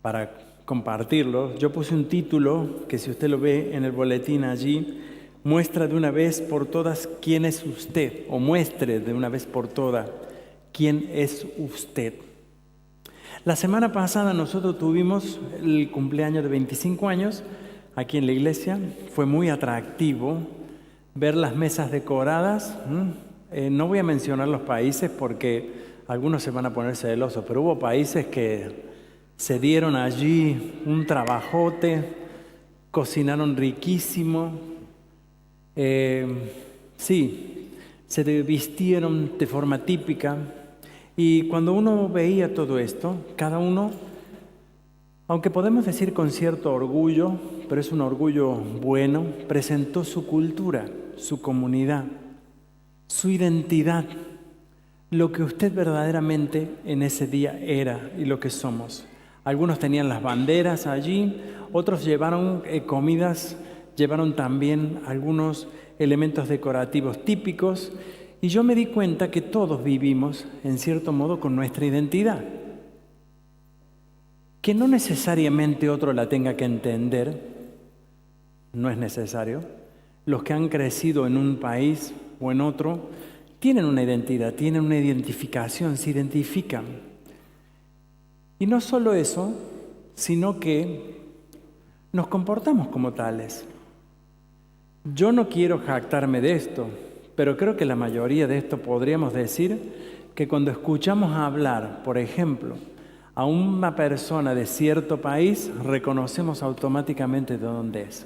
para compartirlo. Yo puse un título que, si usted lo ve en el boletín allí, muestra de una vez por todas quién es usted, o muestre de una vez por todas quién es usted. La semana pasada nosotros tuvimos el cumpleaños de 25 años aquí en la iglesia. Fue muy atractivo ver las mesas decoradas. No voy a mencionar los países porque algunos se van a poner celosos, pero hubo países que se dieron allí un trabajote, cocinaron riquísimo, sí, se vistieron de forma típica. Y cuando uno veía todo esto, cada uno, aunque podemos decir con cierto orgullo, pero es un orgullo bueno, presentó su cultura, su comunidad, su identidad, lo que usted verdaderamente en ese día era y lo que somos. Algunos tenían las banderas allí, otros llevaron comidas, llevaron también algunos elementos decorativos típicos, y yo me di cuenta que todos vivimos, en cierto modo, con nuestra identidad. Que no necesariamente otro la tenga que entender, no es necesario. Los que han crecido en un país o en otro tienen una identidad, tienen una identificación, se identifican. Y no solo eso, sino que nos comportamos como tales. Yo no quiero jactarme de esto, pero creo que la mayoría de esto podríamos decir que cuando escuchamos hablar, por ejemplo, a una persona de cierto país, reconocemos automáticamente de dónde es.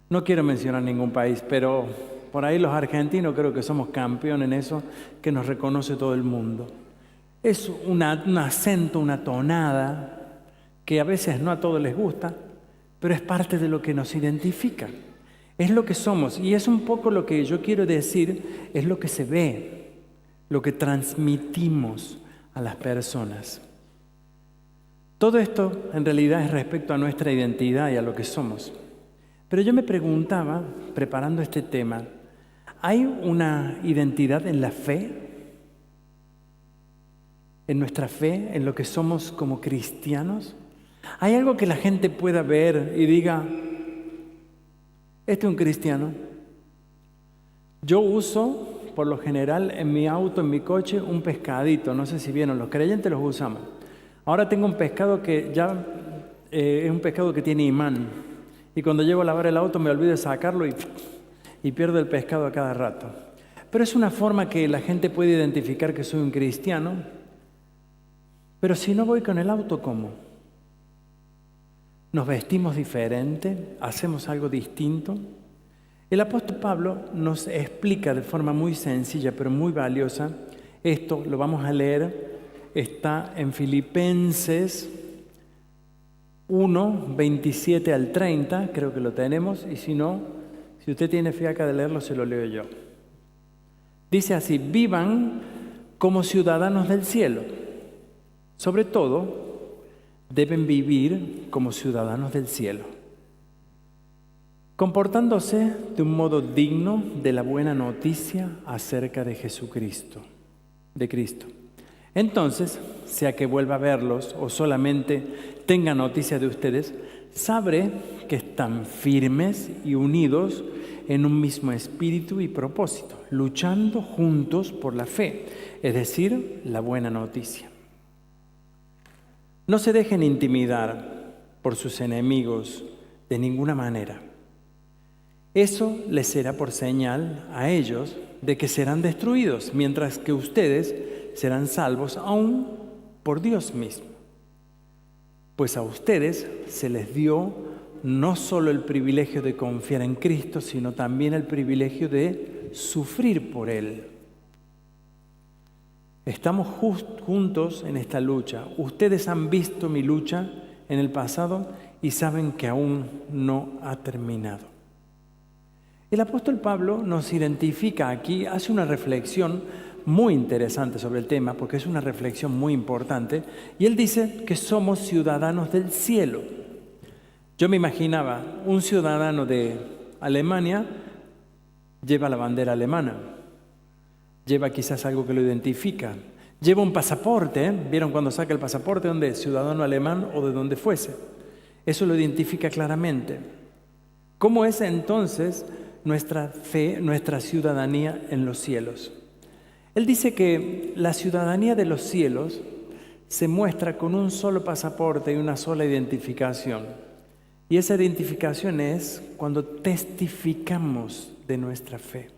No quiero mencionar ningún país, pero por ahí los argentinos creo que somos campeones en eso, que nos reconoce todo el mundo. Es un acento, una tonada, que a veces no a todos les gusta, pero es parte de lo que nos identifica. Es lo que somos, y es un poco lo que yo quiero decir, es lo que se ve, lo que transmitimos a las personas. Todo esto en realidad es respecto a nuestra identidad y a lo que somos. Pero yo me preguntaba, preparando este tema, ¿hay una identidad en la fe? ¿En nuestra fe, en lo que somos como cristianos? ¿Hay algo que la gente pueda ver y diga, este es un cristiano? Yo uso, por lo general, en mi auto, en mi coche, un pescadito. No sé si vieron, los creyentes los usamos. Ahora tengo un pescado que ya es un pescado que tiene imán. Y cuando llego a lavar el auto me olvido de sacarlo y pierdo el pescado a cada rato. Pero es una forma que la gente puede identificar que soy un cristiano. Pero si no voy con el auto, ¿cómo? ¿Nos vestimos diferente? ¿Hacemos algo distinto? El apóstol Pablo nos explica de forma muy sencilla, pero muy valiosa. Esto lo vamos a leer, está en Filipenses 1, 27 al 30, creo que lo tenemos, y si no, si usted tiene fiaca de leerlo, se lo leo yo. Dice así: vivan como ciudadanos del cielo. Sobre todo, deben vivir como ciudadanos del cielo, comportándose de un modo digno de la buena noticia acerca de Jesucristo, de Cristo. Entonces, sea que vuelva a verlos o solamente tenga noticia de ustedes, sabré que están firmes y unidos en un mismo espíritu y propósito, luchando juntos por la fe, es decir, la buena noticia. No se dejen intimidar por sus enemigos de ninguna manera. Eso les será por señal a ellos de que serán destruidos, mientras que ustedes serán salvos aún por Dios mismo. Pues a ustedes se les dio no solo el privilegio de confiar en Cristo, sino también el privilegio de sufrir por Él. Estamos juntos en esta lucha. Ustedes han visto mi lucha en el pasado y saben que aún no ha terminado. El apóstol Pablo nos identifica aquí, hace una reflexión muy interesante sobre el tema, porque es una reflexión muy importante, y él dice que somos ciudadanos del cielo. Yo me imaginaba, un ciudadano de Alemania lleva la bandera alemana, lleva quizás algo que lo identifica, Lleva un pasaporte, ¿vieron cuando saca el pasaporte? ¿Dónde? Ciudadano alemán o de donde fuese. Eso lo identifica claramente. ¿Cómo es entonces nuestra fe, nuestra ciudadanía en los cielos? Él dice que la ciudadanía de los cielos se muestra con un solo pasaporte y una sola identificación. Y esa identificación es cuando testificamos de nuestra fe.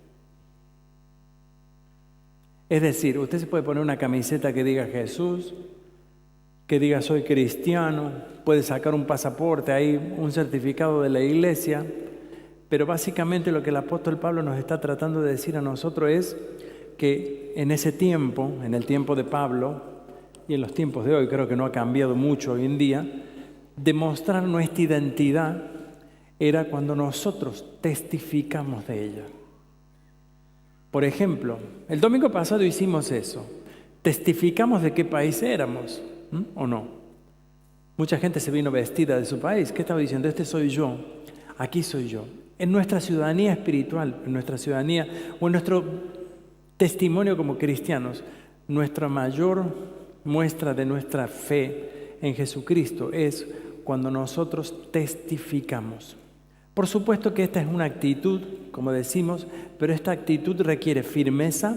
Es decir, usted se puede poner una camiseta que diga Jesús, que diga soy cristiano, puede sacar un pasaporte, ahí un certificado de la iglesia, pero básicamente lo que el apóstol Pablo nos está tratando de decir a nosotros es que en ese tiempo, en el tiempo de Pablo y en los tiempos de hoy, creo que no ha cambiado mucho hoy en día, demostrar nuestra identidad era cuando nosotros testificamos de ella. Por ejemplo, el domingo pasado hicimos eso. Testificamos de qué país éramos, ¿o no? Mucha gente se vino vestida de su país. ¿Qué estaba diciendo? Este soy yo, aquí soy yo. En nuestra ciudadanía espiritual, en nuestra ciudadanía o en nuestro testimonio como cristianos, nuestra mayor muestra de nuestra fe en Jesucristo es cuando nosotros testificamos. Por supuesto que esta es una actitud, como decimos, pero esta actitud requiere firmeza,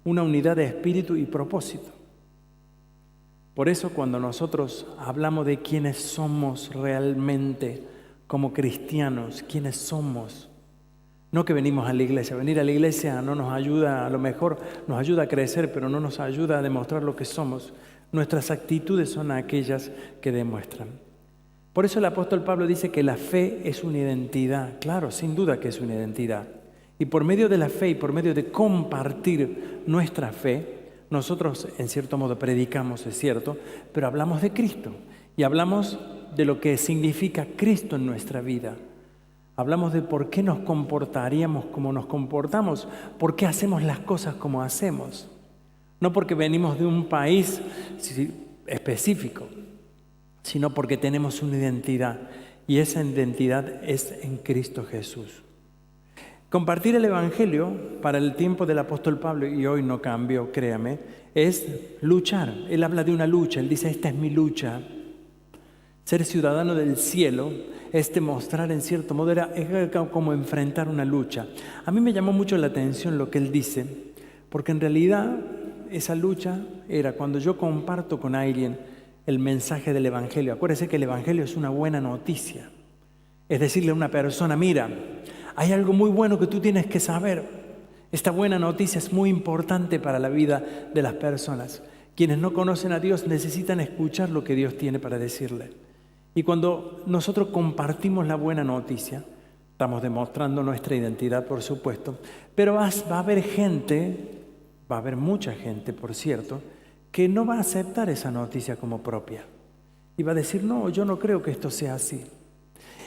una unidad de espíritu y propósito. Por eso cuando nosotros hablamos de quiénes somos realmente como cristianos, quiénes somos, no que venimos a la iglesia. Venir a la iglesia no nos ayuda, a lo mejor nos ayuda a crecer, pero no nos ayuda a demostrar lo que somos. Nuestras actitudes son aquellas que demuestran. Por eso el apóstol Pablo dice que la fe es una identidad. Claro, sin duda que es una identidad. Y por medio de la fe y por medio de compartir nuestra fe, nosotros en cierto modo predicamos, es cierto, pero hablamos de Cristo y hablamos de lo que significa Cristo en nuestra vida. Hablamos de por qué nos comportaríamos como nos comportamos, por qué hacemos las cosas como hacemos. No porque venimos de un país específico, sino porque tenemos una identidad y esa identidad es en Cristo Jesús. Compartir el Evangelio para el tiempo del apóstol Pablo, y hoy no cambió, créame, es luchar. Él habla de una lucha, él dice, esta es mi lucha. Ser ciudadano del cielo es demostrar en cierto modo, es como enfrentar una lucha. A mí me llamó mucho la atención lo que él dice, porque en realidad esa lucha era cuando yo comparto con alguien el mensaje del Evangelio. Acuérdese que el Evangelio es una buena noticia. Es decirle a una persona, mira, hay algo muy bueno que tú tienes que saber. Esta buena noticia es muy importante para la vida de las personas. Quienes no conocen a Dios necesitan escuchar lo que Dios tiene para decirle. Y cuando nosotros compartimos la buena noticia, estamos demostrando nuestra identidad, por supuesto, pero va a haber gente, va a haber mucha gente, por cierto, que no va a aceptar esa noticia como propia. Y va a decir, no, yo no creo que esto sea así.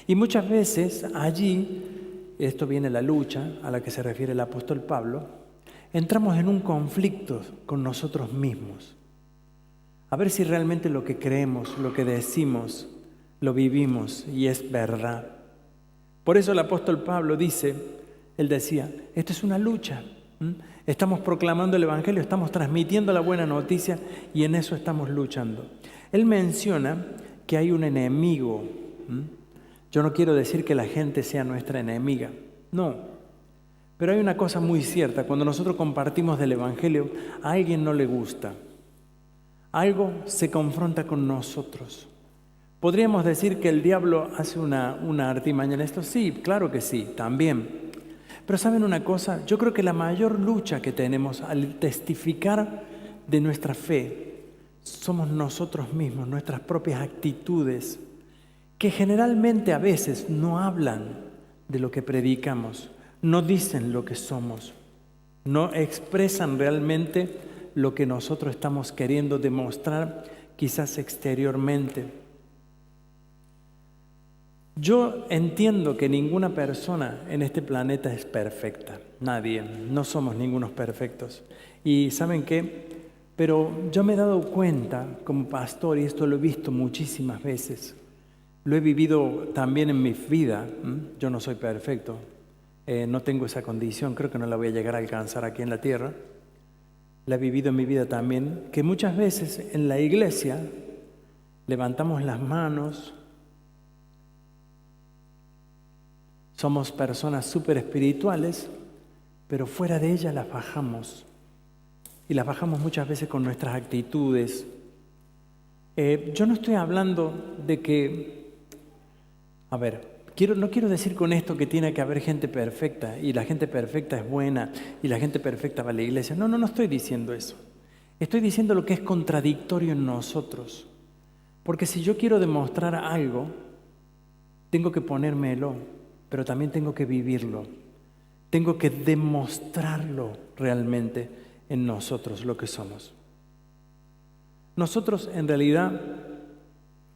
Y muchas veces allí, esto viene la lucha a la que se refiere el apóstol Pablo, entramos en un conflicto con nosotros mismos. A ver si realmente lo que creemos, lo que decimos, lo vivimos y es verdad. Por eso el apóstol Pablo dice, él decía, esto es una lucha. Estamos proclamando el Evangelio, estamos transmitiendo la buena noticia y en eso estamos luchando. Él menciona que hay un enemigo. Yo no quiero decir que la gente sea nuestra enemiga, no. Pero hay una cosa muy cierta, cuando nosotros compartimos del Evangelio, a alguien no le gusta. Algo se confronta con nosotros. ¿Podríamos decir que el diablo hace una artimaña en esto? Sí, claro que sí, también. Pero ¿saben una cosa? Yo creo que la mayor lucha que tenemos al testificar de nuestra fe somos nosotros mismos, nuestras propias actitudes, que generalmente a veces no hablan de lo que predicamos, no dicen lo que somos, no expresan realmente lo que nosotros estamos queriendo demostrar, quizás exteriormente. Yo entiendo que ninguna persona en este planeta es perfecta, nadie, no somos ningunos perfectos. Y ¿saben qué? Pero yo me he dado cuenta como pastor, y esto lo he visto muchísimas veces, lo he vivido también en mi vida, yo no soy perfecto, no tengo esa condición, creo que no la voy a llegar a alcanzar aquí en la tierra, la he vivido en mi vida también, que muchas veces en la iglesia levantamos las manos, somos personas súper espirituales, pero fuera de ellas las bajamos. Y las bajamos muchas veces con nuestras actitudes. Yo no estoy hablando de que, no quiero decir con esto que tiene que haber gente perfecta y la gente perfecta es buena y la gente perfecta va a la iglesia. No estoy diciendo eso. Estoy diciendo lo que es contradictorio en nosotros. Porque si yo quiero demostrar algo, tengo que ponérmelo, pero también tengo que vivirlo. Tengo que demostrarlo realmente en nosotros, lo que somos. Nosotros en realidad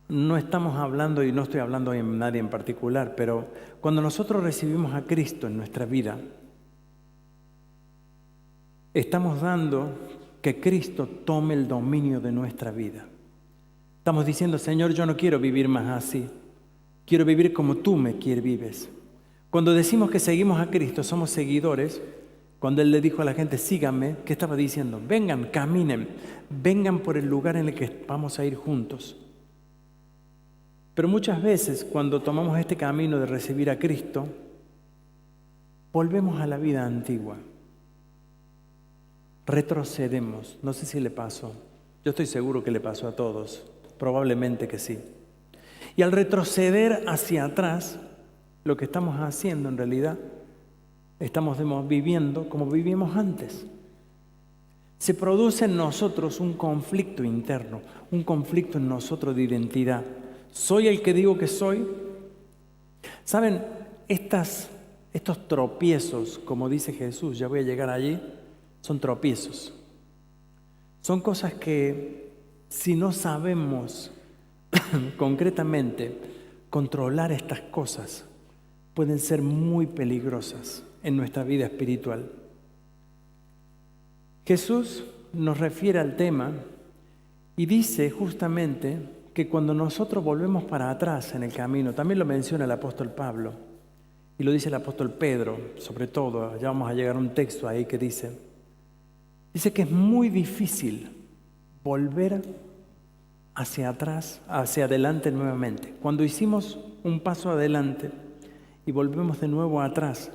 no estamos hablando, y no estoy hablando de nadie en particular, pero cuando nosotros recibimos a Cristo en nuestra vida, estamos dando que Cristo tome el dominio de nuestra vida. Estamos diciendo, Señor, yo no quiero vivir más así. Quiero vivir como tú me vives. Cuando decimos que seguimos a Cristo, somos seguidores. Cuando Él le dijo a la gente, síganme, ¿qué estaba diciendo? Vengan, caminen, vengan por el lugar en el que vamos a ir juntos. Pero muchas veces cuando tomamos este camino de recibir a Cristo, volvemos a la vida antigua. Retrocedemos. No sé si le pasó. Yo estoy seguro que le pasó a todos. Probablemente que sí. Y al retroceder hacia atrás, lo que estamos haciendo en realidad, estamos viviendo como vivíamos antes. Se produce en nosotros un conflicto interno, un conflicto en nosotros de identidad. ¿Soy el que digo que soy? ¿Saben? Estos tropiezos, como dice Jesús, ya voy a llegar allí, son tropiezos. Son cosas que si no sabemos concretamente controlar estas cosas, pueden ser muy peligrosas en nuestra vida espiritual. Jesús nos refiere al tema y dice justamente que cuando nosotros volvemos para atrás en el camino, también lo menciona el apóstol Pablo y lo dice el apóstol Pedro, sobre todo, ya vamos a llegar a un texto ahí que dice que es muy difícil volver hacia atrás, hacia adelante nuevamente. Cuando hicimos un paso adelante y volvemos de nuevo atrás,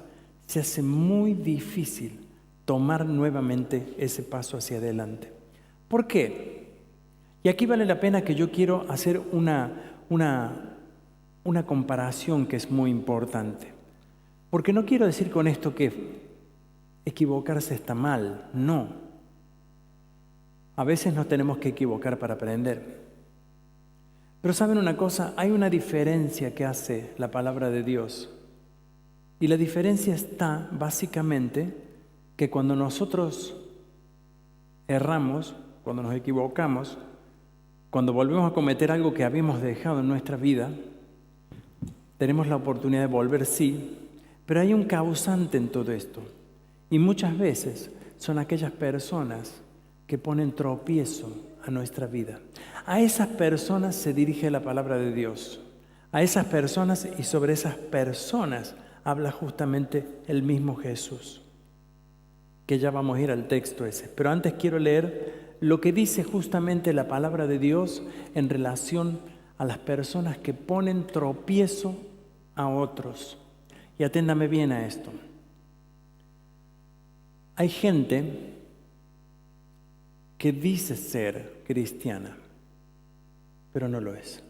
se hace muy difícil tomar nuevamente ese paso hacia adelante. ¿Por qué? Y aquí vale la pena que yo quiero hacer una comparación que es muy importante. Porque no quiero decir con esto que equivocarse está mal, no. A veces nos tenemos que equivocar para aprender. Pero ¿saben una cosa? Hay una diferencia que hace la palabra de Dios. Y la diferencia está básicamente que cuando nosotros erramos, cuando nos equivocamos, cuando volvemos a cometer algo que habíamos dejado en nuestra vida, tenemos la oportunidad de volver, sí, pero hay un causante en todo esto. Y muchas veces son aquellas personas que ponen tropiezo a nuestra vida. A esas personas se dirige la palabra de Dios. A esas personas y sobre esas personas habla justamente el mismo Jesús. Que ya vamos a ir al texto ese. Pero antes quiero leer lo que dice justamente la palabra de Dios en relación a las personas que ponen tropiezo a otros. Y aténdame bien a esto. Hay gente que dice ser cristiana, pero no lo es.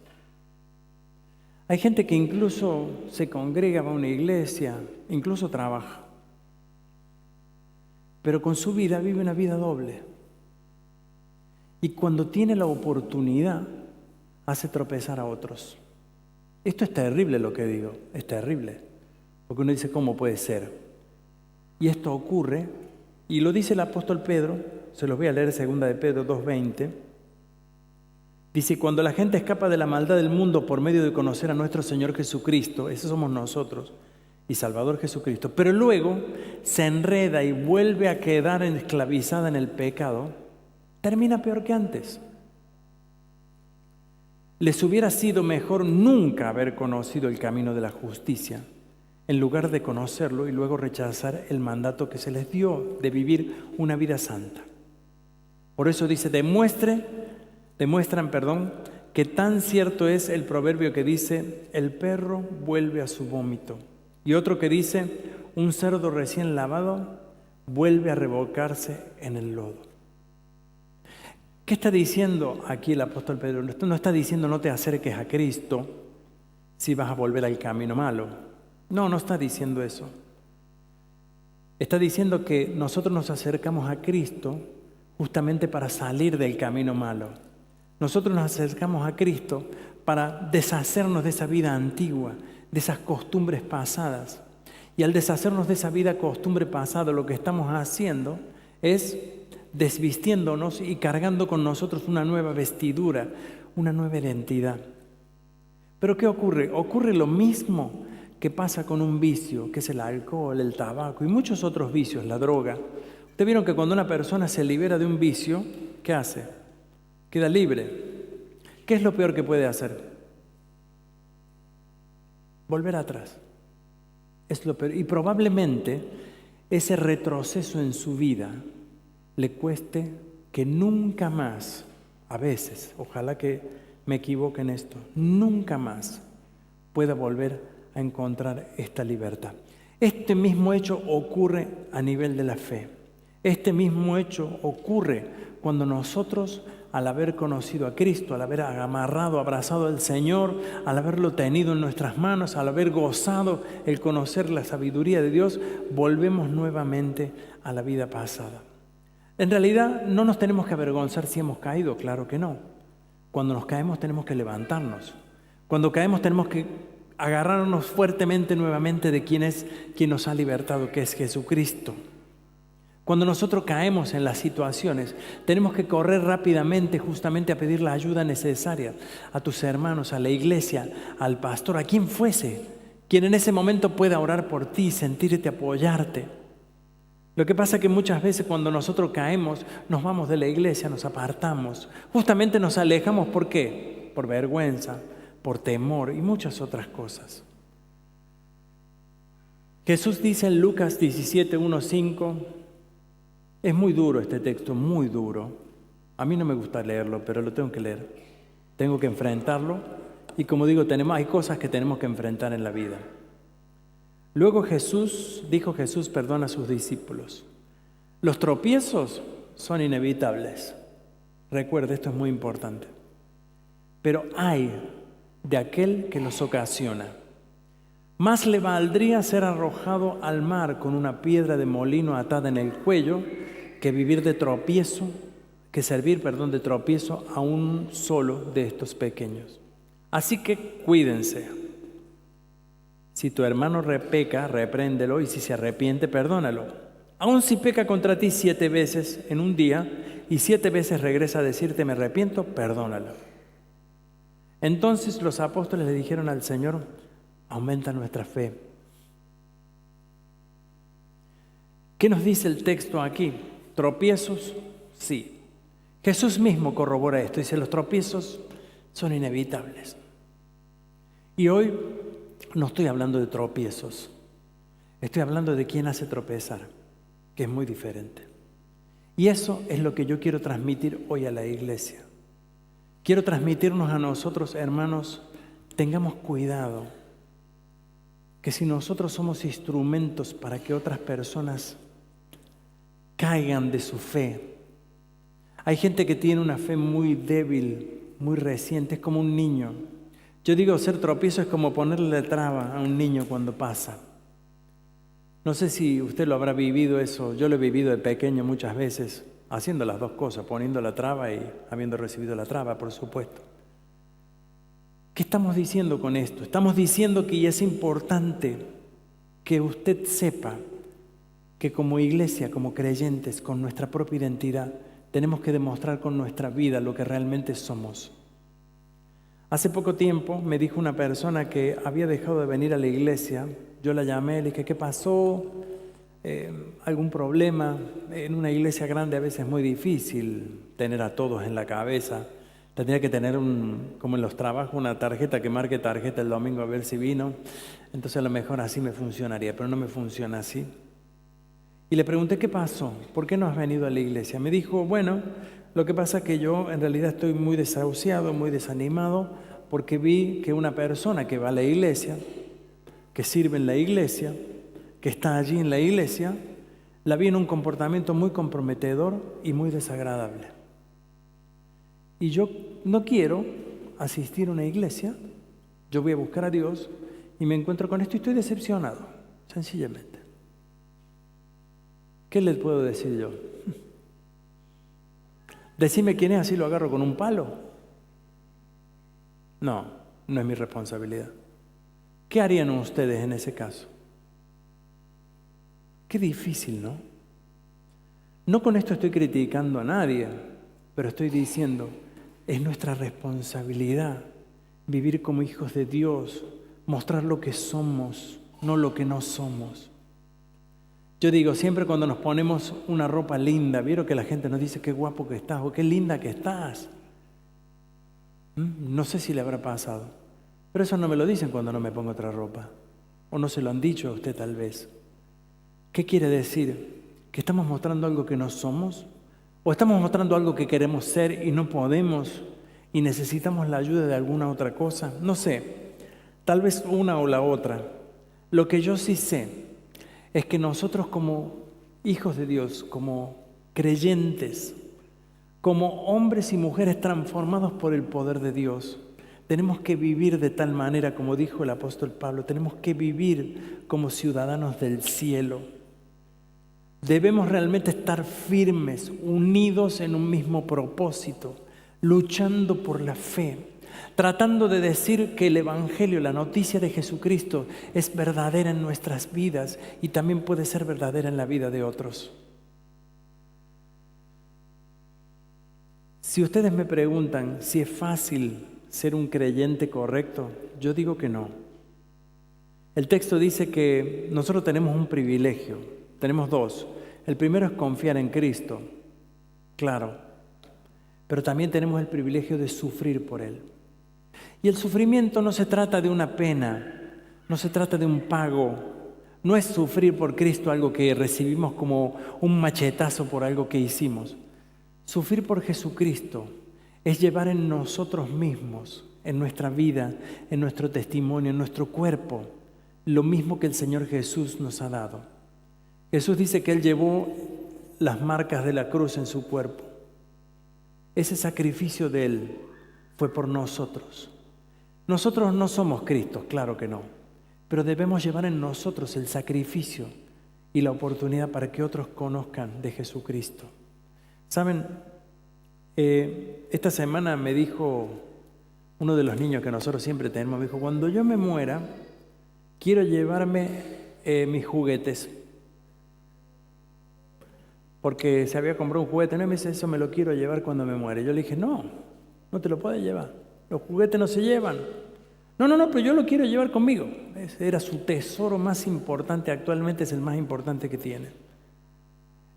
Hay gente que incluso se congrega, va a una iglesia, incluso trabaja, pero con su vida vive una vida doble. Y cuando tiene la oportunidad, hace tropezar a otros. Esto es terrible lo que digo, es terrible. Porque uno dice, ¿cómo puede ser? Y esto ocurre, y lo dice el apóstol Pedro, se los voy a leer 2 de Pedro 2:20. Dice, cuando la gente escapa de la maldad del mundo por medio de conocer a nuestro Señor Jesucristo, esos somos nosotros, y Salvador Jesucristo, pero luego se enreda y vuelve a quedar esclavizada en el pecado, termina peor que antes. Les hubiera sido mejor nunca haber conocido el camino de la justicia, en lugar de conocerlo y luego rechazar el mandato que se les dio de vivir una vida santa. Por eso dice, demuestran, que tan cierto es el proverbio que dice, el perro vuelve a su vómito. Y otro que dice, un cerdo recién lavado vuelve a revolcarse en el lodo. ¿Qué está diciendo aquí el apóstol Pedro? No está diciendo no te acerques a Cristo si vas a volver al camino malo. No está diciendo eso. Está diciendo que nosotros nos acercamos a Cristo justamente para salir del camino malo. Nosotros nos acercamos a Cristo para deshacernos de esa vida antigua, de esas costumbres pasadas. Y al deshacernos de esa vida costumbre pasada, lo que estamos haciendo es desvistiéndonos y cargando con nosotros una nueva vestidura, una nueva identidad. Pero ¿qué ocurre? Ocurre lo mismo que pasa con un vicio, que es el alcohol, el tabaco y muchos otros vicios, la droga. Ustedes vieron que cuando una persona se libera de un vicio, ¿qué hace? Queda libre. ¿Qué es lo peor que puede hacer? Volver atrás. Es lo peor. Y probablemente ese retroceso en su vida le cueste que nunca más, a veces, ojalá que me equivoque en esto, nunca más pueda volver a encontrar esta libertad. Este mismo hecho ocurre a nivel de la fe. Este mismo hecho ocurre cuando nosotros, al haber conocido a Cristo, al haber amarrado, abrazado al Señor, al haberlo tenido en nuestras manos, al haber gozado el conocer la sabiduría de Dios, volvemos nuevamente a la vida pasada. En realidad no nos tenemos que avergonzar si hemos caído, claro que no. Cuando nos caemos tenemos que levantarnos. Cuando caemos tenemos que agarrarnos fuertemente nuevamente de quien nos ha libertado, que es Jesucristo. Cuando nosotros caemos en las situaciones, tenemos que correr rápidamente justamente a pedir la ayuda necesaria a tus hermanos, a la iglesia, al pastor, a quien fuese, quien en ese momento pueda orar por ti, sentirte, apoyarte. Lo que pasa es que muchas veces cuando nosotros caemos, nos vamos de la iglesia, nos apartamos. Justamente nos alejamos, ¿por qué? Por vergüenza, por temor y muchas otras cosas. Jesús dice en Lucas 17:1-5, es muy duro este texto, muy duro. A mí no me gusta leerlo, pero lo tengo que leer. Tengo que enfrentarlo y como digo, hay cosas que tenemos que enfrentar en la vida. Luego dijo Jesús a sus discípulos, los tropiezos son inevitables. Recuerde, esto es muy importante. Pero hay de aquel que los ocasiona. Más le valdría ser arrojado al mar con una piedra de molino atada en el cuello que servir de tropiezo a un solo de estos pequeños. Así que cuídense. Si tu hermano peca, repréndelo, y si se arrepiente, perdónalo. Aun si peca contra ti 7 veces en un día y 7 veces regresa a decirte me arrepiento, perdónalo. Entonces los apóstoles le dijeron al Señor, aumenta nuestra fe. ¿Qué nos dice el texto aquí? ¿Tropiezos? Sí. Jesús mismo corrobora esto, dice los tropiezos son inevitables. Y hoy no estoy hablando de tropiezos, estoy hablando de quién hace tropezar, que es muy diferente. Y eso es lo que yo quiero transmitir hoy a la iglesia. Quiero transmitirnos a nosotros, hermanos, tengamos cuidado, que si nosotros somos instrumentos para que otras personas caigan de su fe. Hay gente que tiene una fe muy débil, muy reciente, es como un niño. Yo digo, ser tropiezo es como ponerle traba a un niño cuando pasa. No sé si usted lo habrá vivido eso, yo lo he vivido de pequeño muchas veces, haciendo las dos cosas, poniendo la traba y habiendo recibido la traba, por supuesto. ¿Qué estamos diciendo con esto? Estamos diciendo que es importante que usted sepa que como iglesia, como creyentes, con nuestra propia identidad, tenemos que demostrar con nuestra vida lo que realmente somos. Hace poco tiempo me dijo una persona que había dejado de venir a la iglesia. Yo la llamé, le dije, ¿qué pasó? ¿Algún problema? En una iglesia grande a veces es muy difícil tener a todos en la cabeza. Tendría que tener, como en los trabajos, una tarjeta que marque tarjeta el domingo a ver si vino. Entonces a lo mejor así me funcionaría, pero no me funciona así. Y le pregunté, ¿qué pasó? ¿Por qué no has venido a la iglesia? Me dijo, bueno, Lo que pasa es que yo en realidad estoy muy desahuciado, muy desanimado, porque vi que una persona que va a la iglesia, que sirve en la iglesia, que está allí en la iglesia, la vi en un comportamiento muy comprometedor y muy desagradable. Y yo no quiero asistir a una iglesia, yo voy a buscar a Dios y me encuentro con esto y estoy decepcionado, sencillamente. ¿Qué les puedo decir yo? Decime quién es, así lo agarro con un palo. No, no es mi responsabilidad. ¿Qué harían ustedes en ese caso? Qué difícil, ¿no? No con esto estoy criticando a nadie, pero estoy diciendo, es nuestra responsabilidad vivir como hijos de Dios, mostrar lo que somos, no lo que no somos. Yo digo, siempre cuando nos ponemos una ropa linda, ¿vieron que la gente nos dice qué guapo que estás o qué linda que estás? No sé si le habrá pasado, pero eso no me lo dicen cuando no me pongo otra ropa. O no se lo han dicho a usted tal vez. ¿Qué quiere decir? ¿Que estamos mostrando algo que no somos? ¿O estamos mostrando algo que queremos ser y no podemos y necesitamos la ayuda de alguna otra cosa? No sé, tal vez una o la otra. Lo que yo sí sé es que nosotros como hijos de Dios, como creyentes, como hombres y mujeres transformados por el poder de Dios, tenemos que vivir de tal manera, como dijo el apóstol Pablo, tenemos que vivir como ciudadanos del cielo. Debemos realmente estar firmes, unidos en un mismo propósito, luchando por la fe, tratando de decir que el Evangelio, la noticia de Jesucristo, es verdadera en nuestras vidas y también puede ser verdadera en la vida de otros. Si ustedes me preguntan si es fácil ser un creyente correcto, yo digo que no. El texto dice que nosotros tenemos un privilegio, tenemos dos. El primero es confiar en Cristo, claro, pero también tenemos el privilegio de sufrir por Él. Y el sufrimiento no se trata de una pena, no se trata de un pago, no es sufrir por Cristo algo que recibimos como un machetazo por algo que hicimos. Sufrir por Jesucristo es llevar en nosotros mismos, en nuestra vida, en nuestro testimonio, en nuestro cuerpo, lo mismo que el Señor Jesús nos ha dado. Jesús dice que Él llevó las marcas de la cruz en su cuerpo. Ese sacrificio de Él fue por nosotros. Nosotros no somos Cristo, claro que no, pero debemos llevar en nosotros el sacrificio y la oportunidad para que otros conozcan de Jesucristo. ¿Saben? Esta semana me dijo uno de los niños que nosotros siempre tenemos, me dijo, cuando yo me muera, quiero llevarme mis juguetes. Porque se había comprado un juguete, no me dice, eso me lo quiero llevar cuando me muere. Yo le dije, no te lo puedes llevar. Los juguetes no se llevan. No, pero yo lo quiero llevar conmigo. Ese era su tesoro más importante, actualmente es el más importante que tiene.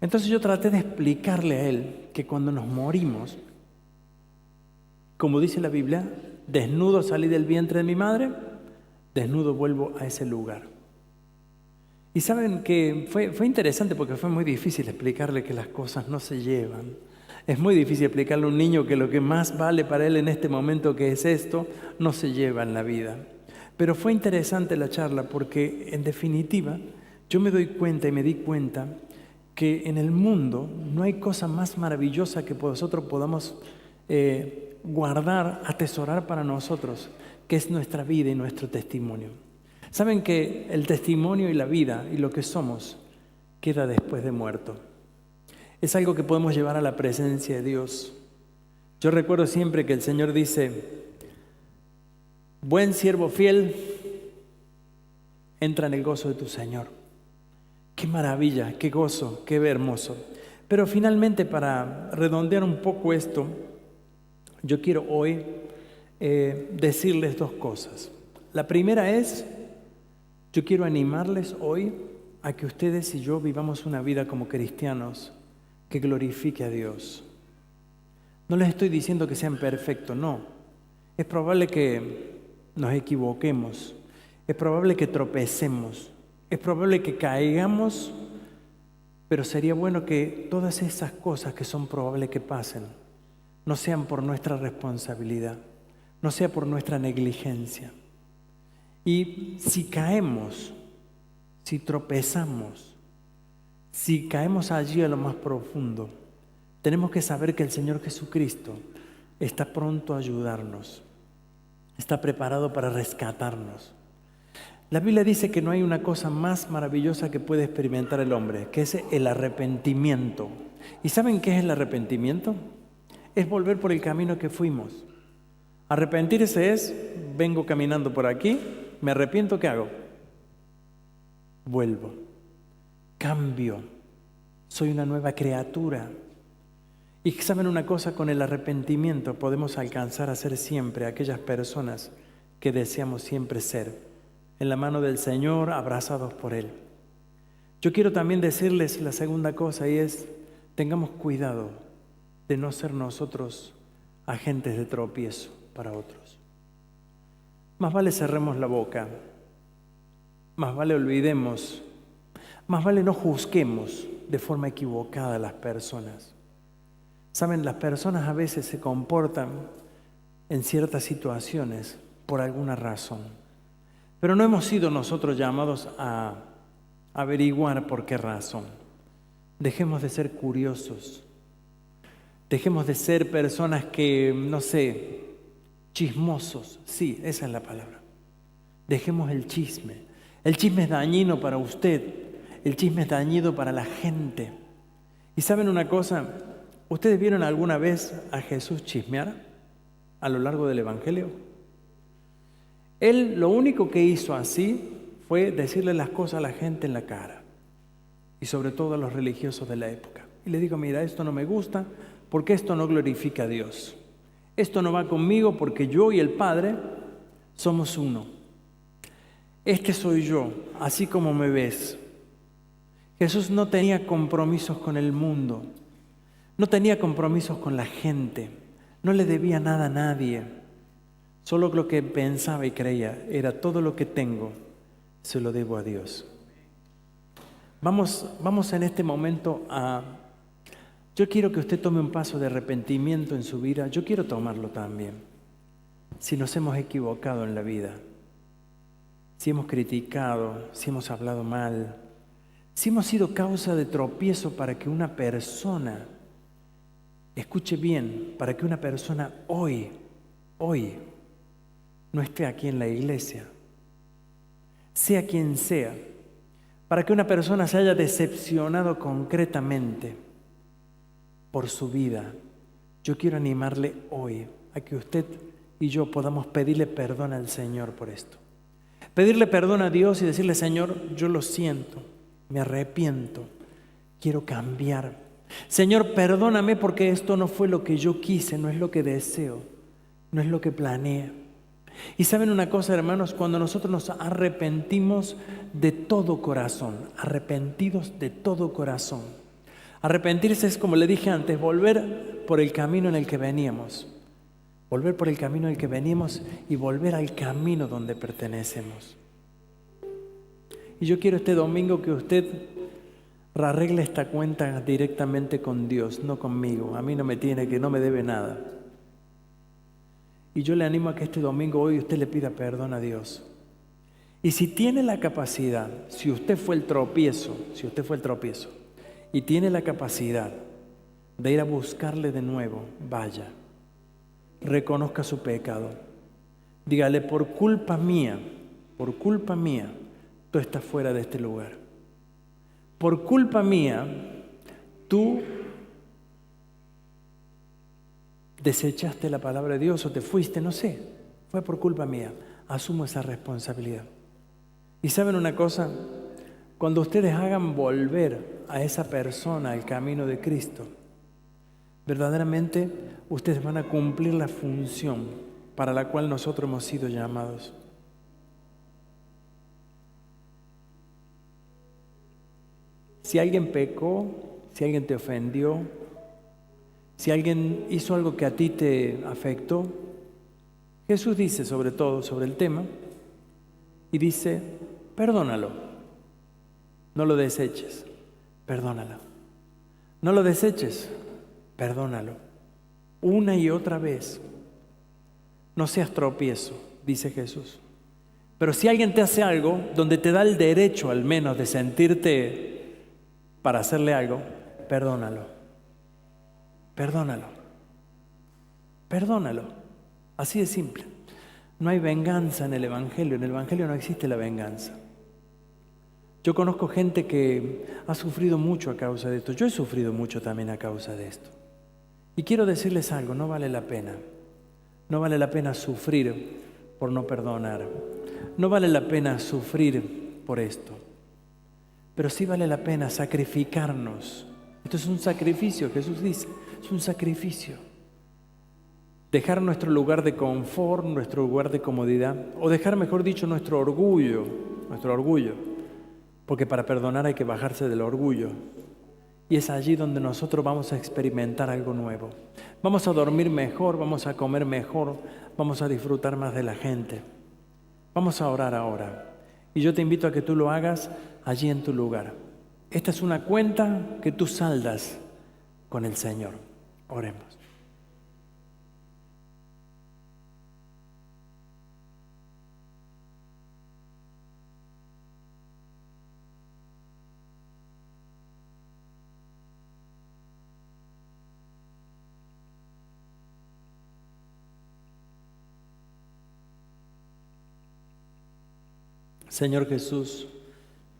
Entonces yo traté de explicarle a él que cuando nos morimos, como dice la Biblia, desnudo salí del vientre de mi madre, desnudo vuelvo a ese lugar. Y saben que fue interesante porque fue muy difícil explicarle que las cosas no se llevan. Es muy difícil explicarle a un niño que lo que más vale para él en este momento, que es esto, no se lleva en la vida. Pero fue interesante la charla porque, en definitiva, yo me doy cuenta y me di cuenta que en el mundo no hay cosa más maravillosa que nosotros podamos guardar, atesorar para nosotros, que es nuestra vida y nuestro testimonio. Saben que el testimonio y la vida y lo que somos queda después de muerto. Es algo que podemos llevar a la presencia de Dios. Yo recuerdo siempre que el Señor dice, buen siervo fiel, entra en el gozo de tu Señor. Qué maravilla, qué gozo, qué hermoso. Pero finalmente, para redondear un poco esto, yo quiero hoy decirles dos cosas. La primera es, yo quiero animarles hoy a que ustedes y yo vivamos una vida como cristianos que glorifique a Dios. No les estoy diciendo que sean perfectos, no. Es probable que nos equivoquemos, es probable que tropecemos, es probable que caigamos, pero sería bueno que todas esas cosas que son probables que pasen, no sean por nuestra responsabilidad, no sea por nuestra negligencia. Y si caemos, si tropezamos, si caemos allí a lo más profundo, tenemos que saber que el Señor Jesucristo está pronto a ayudarnos, está preparado para rescatarnos. La Biblia dice que no hay una cosa más maravillosa que puede experimentar el hombre, que es el arrepentimiento. ¿Y saben qué es el arrepentimiento? Es volver por el camino que fuimos. Arrepentirse es, vengo caminando por aquí, me arrepiento, ¿qué hago? Vuelvo, cambio, soy una nueva criatura. Y saben una cosa, con el arrepentimiento podemos alcanzar a ser siempre aquellas personas que deseamos siempre ser, en la mano del Señor, abrazados por Él. Yo quiero también decirles la segunda cosa, y es, tengamos cuidado de no ser nosotros agentes de tropiezo para otros. Más vale cerremos la boca, más vale olvidemos, más vale no juzguemos de forma equivocada a las personas. Saben, las personas a veces se comportan en ciertas situaciones por alguna razón, pero no hemos sido nosotros llamados a averiguar por qué razón. Dejemos de ser curiosos, dejemos de ser personas que, no sé, chismosos. Sí, esa es la palabra. Dejemos el chisme. El chisme es dañino para usted, el chisme es dañino para la gente. Y ¿saben una cosa? ¿Ustedes vieron alguna vez a Jesús chismear a lo largo del Evangelio? Él lo único que hizo así fue decirle las cosas a la gente en la cara, y sobre todo a los religiosos de la época. Y le digo, mira, esto no me gusta porque esto no glorifica a Dios. Esto no va conmigo porque yo y el Padre somos uno. Este soy yo, así como me ves. Jesús no tenía compromisos con el mundo, no tenía compromisos con la gente, no le debía nada a nadie. Solo lo que pensaba y creía era, todo lo que tengo se lo debo a Dios. Vamos en este momento a... Yo quiero que usted tome un paso de arrepentimiento en su vida. Yo quiero tomarlo también. Si nos hemos equivocado en la vida, si hemos criticado, si hemos hablado mal, si hemos sido causa de tropiezo para que una persona, escuche bien, para que una persona hoy no esté aquí en la iglesia, sea quien sea, para que una persona se haya decepcionado concretamente por su vida, yo quiero animarle hoy a que usted y yo podamos pedirle perdón al Señor por esto. Pedirle perdón a Dios y decirle, Señor, yo lo siento, me arrepiento, quiero cambiar. Señor, perdóname porque esto no fue lo que yo quise, no es lo que deseo, no es lo que planeé. Y saben una cosa, hermanos, cuando nosotros nos arrepentimos de todo corazón, arrepentidos de todo corazón. Arrepentirse es, como le dije antes, volver por el camino en el que veníamos. Volver por el camino en el que veníamos y volver al camino donde pertenecemos. Y yo quiero este domingo que usted arregle esta cuenta directamente con Dios, no conmigo. A mí no me debe nada. Y yo le animo a que este domingo, hoy, usted le pida perdón a Dios. Y si tiene la capacidad, si usted fue el tropiezo, y tiene la capacidad de ir a buscarle de nuevo, vaya, reconozca su pecado. Dígale, por culpa mía, tú estás fuera de este lugar. Por culpa mía, tú desechaste la palabra de Dios o te fuiste, no sé, fue por culpa mía. Asumo esa responsabilidad. Y ¿saben una cosa? Cuando ustedes hagan volver a esa persona al camino de Cristo, verdaderamente ustedes van a cumplir la función para la cual nosotros hemos sido llamados. Si alguien pecó, si alguien te ofendió, si alguien hizo algo que a ti te afectó, Jesús dice sobre todo sobre el tema y dice, perdónalo, no lo deseches, perdónalo. No lo deseches, perdónalo. una y otra vez. No seas tropiezo, dice Jesús. Pero si alguien te hace algo donde te da el derecho al menos de sentirte para hacerle algo, perdónalo. Perdónalo. Perdónalo. Así de simple. No hay venganza en el Evangelio. En el Evangelio no existe la venganza. Yo conozco gente que ha sufrido mucho a causa de esto. Yo he sufrido mucho también a causa de esto. Y quiero decirles algo, no vale la pena. No vale la pena sufrir por no perdonar. No vale la pena sufrir por esto. Pero sí vale la pena sacrificarnos. Esto es un sacrificio, Jesús dice, es un sacrificio. Dejar nuestro lugar de confort, nuestro lugar de comodidad, o dejar, mejor dicho, nuestro orgullo. Porque para perdonar hay que bajarse del orgullo. Y es allí donde nosotros vamos a experimentar algo nuevo. Vamos a dormir mejor, vamos a comer mejor, vamos a disfrutar más de la gente. Vamos a orar ahora. Y yo te invito a que tú lo hagas allí en tu lugar. Esta es una cuenta que tú saldas con el Señor. Oremos. Señor Jesús,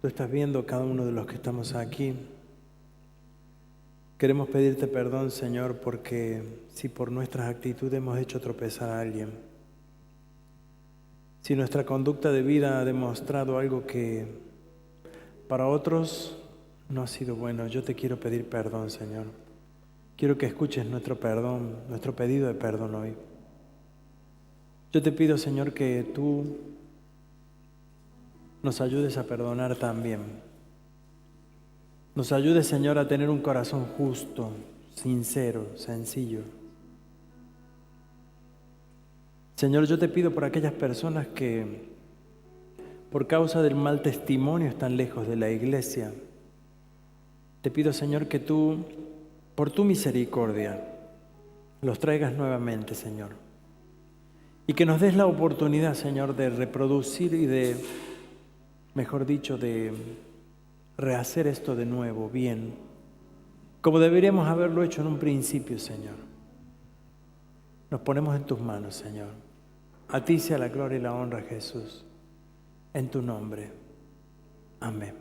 tú estás viendo a cada uno de los que estamos aquí. Queremos pedirte perdón, Señor, porque si por nuestras actitudes hemos hecho tropezar a alguien, si nuestra conducta de vida ha demostrado algo que para otros no ha sido bueno, yo te quiero pedir perdón, Señor. Quiero que escuches nuestro perdón, nuestro pedido de perdón hoy. Yo te pido, Señor, que tú nos ayudes a perdonar también. Nos ayudes, Señor, a tener un corazón justo, sincero, sencillo. Señor, yo te pido por aquellas personas que por causa del mal testimonio están lejos de la iglesia. Te pido, Señor, que tú, por tu misericordia, los traigas nuevamente, Señor. Y que nos des la oportunidad, Señor, de reproducir y de, mejor dicho, de rehacer esto de nuevo, bien, como deberíamos haberlo hecho en un principio, Señor. Nos ponemos en tus manos, Señor. A ti sea la gloria y la honra, Jesús, en tu nombre. Amén.